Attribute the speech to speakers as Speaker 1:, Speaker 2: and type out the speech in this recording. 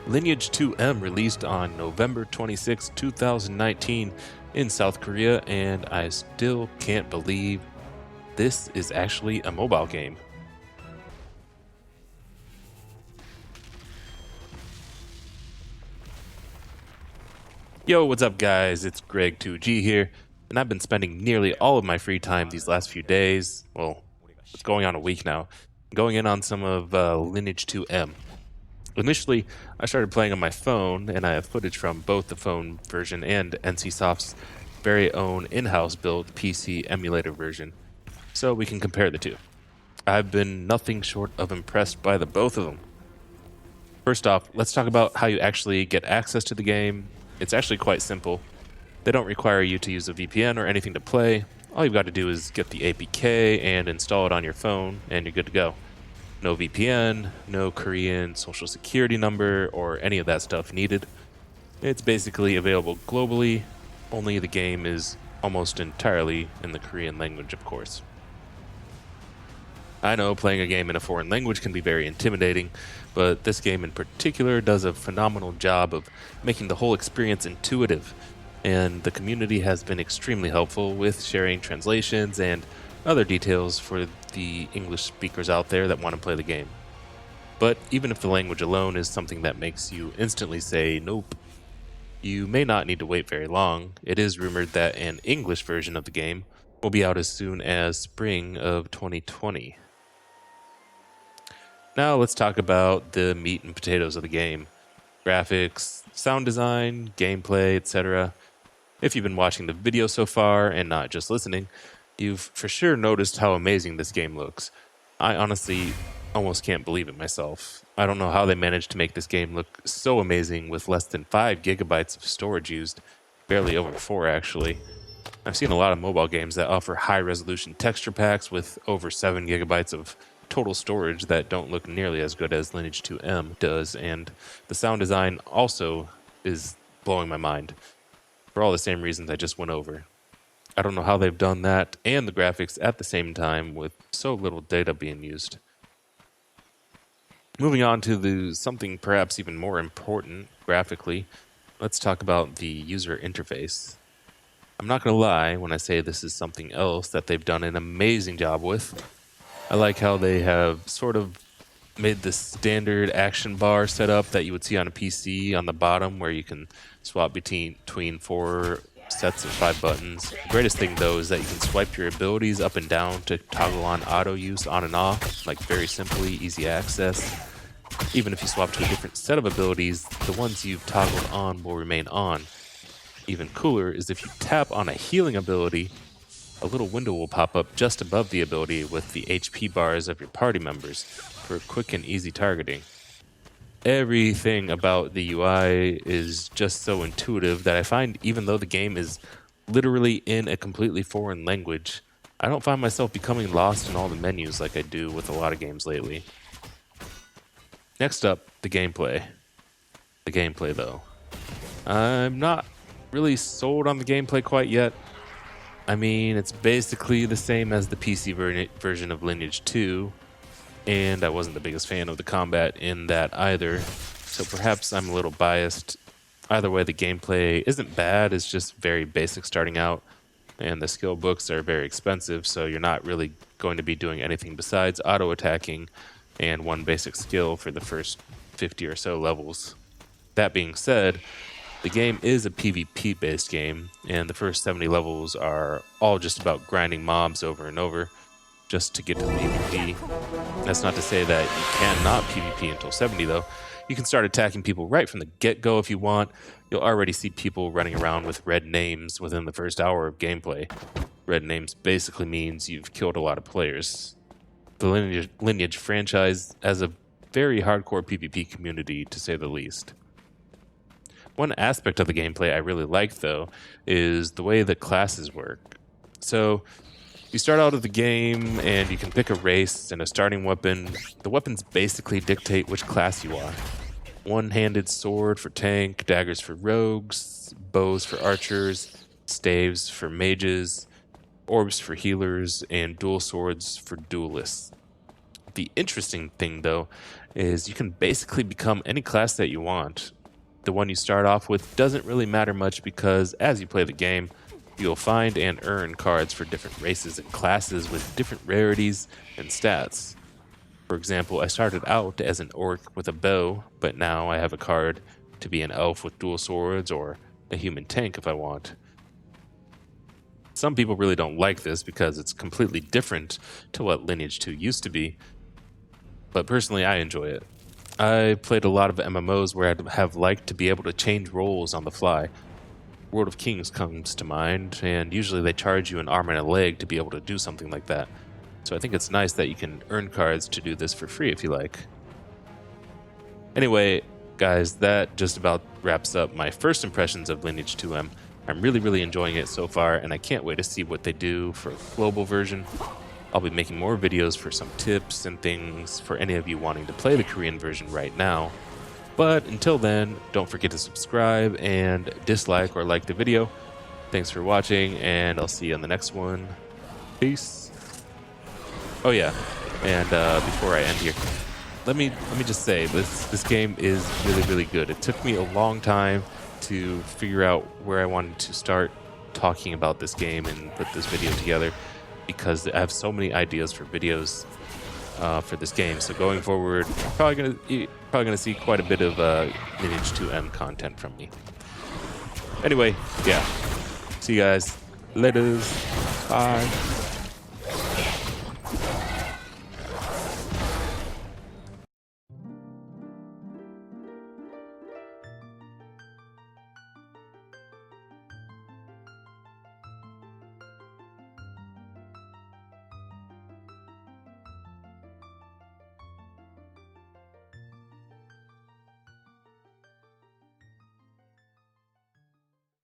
Speaker 1: Lineage 2M released on November 26, 2019 in South Korea, and I still can't believe this is actually a mobile game. Yo, what's up guys? It's Greg2G here, and I've been spending nearly all of my free time these last few days, well, it's going on a week now, going in on some of Lineage 2M. Initially, I started playing on my phone, and I have footage from both the phone version and NCSoft's very own in-house built PC emulator version, so we can compare the two. I've been nothing short of impressed by the both of them. First off, let's talk about how you actually get access to the game. It's actually quite simple. They don't require you to use a VPN or anything to play. All you've got to do is get the APK and install it on your phone, and you're good to go. No VPN, no Korean social security number, or any of that stuff needed. It's basically available globally, only the game is almost entirely in the Korean language, of course. I know playing a game in a foreign language can be very intimidating, but this game in particular does a phenomenal job of making the whole experience intuitive, and the community has been extremely helpful with sharing translations and other details for the English speakers out there that want to play the game. But even if the language alone is something that makes you instantly say nope, you may not need to wait very long. It is rumored that an English version of the game will be out as soon as spring of 2020. Now let's talk about the meat and potatoes of the game. Graphics, sound design, gameplay, etc. If you've been watching the video so far and not just listening, you've for sure noticed how amazing this game looks. I honestly almost can't believe it myself. I don't know how they managed to make this game look so amazing with less than 5 gigabytes of storage used, barely over 4 actually. I've seen a lot of mobile games that offer high resolution texture packs with over 7 gigabytes of total storage that don't look nearly as good as Lineage 2M does, and the sound design also is blowing my mind, for all the same reasons I just went over. I don't know how they've done that and the graphics at the same time with so little data being used. Moving on to something perhaps even more important graphically, let's talk about the user interface. I'm not going to lie when I say this is something else that they've done an amazing job with. I like how they have sort of made the standard action bar setup that you would see on a PC on the bottom, where you can swap between 4 sets of 5 buttons. The greatest thing though is that you can swipe your abilities up and down to toggle on auto use on and off, like very simply, easy access. Even if you swap to a different set of abilities, the ones you've toggled on will remain on. Even cooler is if you tap on a healing ability, a little window will pop up just above the ability with the HP bars of your party members for quick and easy targeting. Everything about the UI is just so intuitive that I find even though the game is literally in a completely foreign language, I don't find myself becoming lost in all the menus like I do with a lot of games lately. Next up, the gameplay. The gameplay though. I'm not really sold on the gameplay quite yet. I mean, it's basically the same as the PC version of Lineage 2, and I wasn't the biggest fan of the combat in that either, so perhaps I'm a little biased. Either way, the gameplay isn't bad, it's just very basic starting out, and the skill books are very expensive, so you're not really going to be doing anything besides auto-attacking and one basic skill for the first 50 or so levels. That being said, the game is a PvP-based game, and the first 70 levels are all just about grinding mobs over and over just to get to the PvP. That's not to say that you cannot PvP until 70 though. You can start attacking people right from the get-go if you want. You'll already see people running around with red names within the first hour of gameplay. Red names basically means you've killed a lot of players. The Lineage franchise has a very hardcore PvP community, to say the least. One aspect of the gameplay I really like, though, is the way the classes work. So, you start out of the game, and you can pick a race and a starting weapon. The weapons basically dictate which class you are. One-handed sword for tank, daggers for rogues, bows for archers, staves for mages, orbs for healers, and dual swords for duelists. The interesting thing, though, is you can basically become any class that you want. The one you start off with doesn't really matter much because as you play the game, you'll find and earn cards for different races and classes with different rarities and stats. For example, I started out as an orc with a bow, but now I have a card to be an elf with dual swords or a human tank if I want. Some people really don't like this because it's completely different to what Lineage 2 used to be, but personally I enjoy it. I played a lot of MMOs where I'd have liked to be able to change roles on the fly. World of Kings comes to mind, and usually they charge you an arm and a leg to be able to do something like that. So I think it's nice that you can earn cards to do this for free if you like. Anyway, guys, that just about wraps up my first impressions of Lineage 2M. I'm really enjoying it so far, and I can't wait to see what they do for the global version. I'll be making more videos for some tips and things for any of you wanting to play the Korean version right now. But until then, don't forget to subscribe and dislike or like the video. Thanks for watching, and I'll see you on the next one. Peace. Oh yeah, and before I end here, let me just say this game is really good. It took me a long time to figure out where I wanted to start talking about this game and put this video together because I have so many ideas for videos for this game. So going forward, you're probably gonna see quite a bit of Lineage 2M content from me. Anyway, yeah. See you guys. Later. Bye.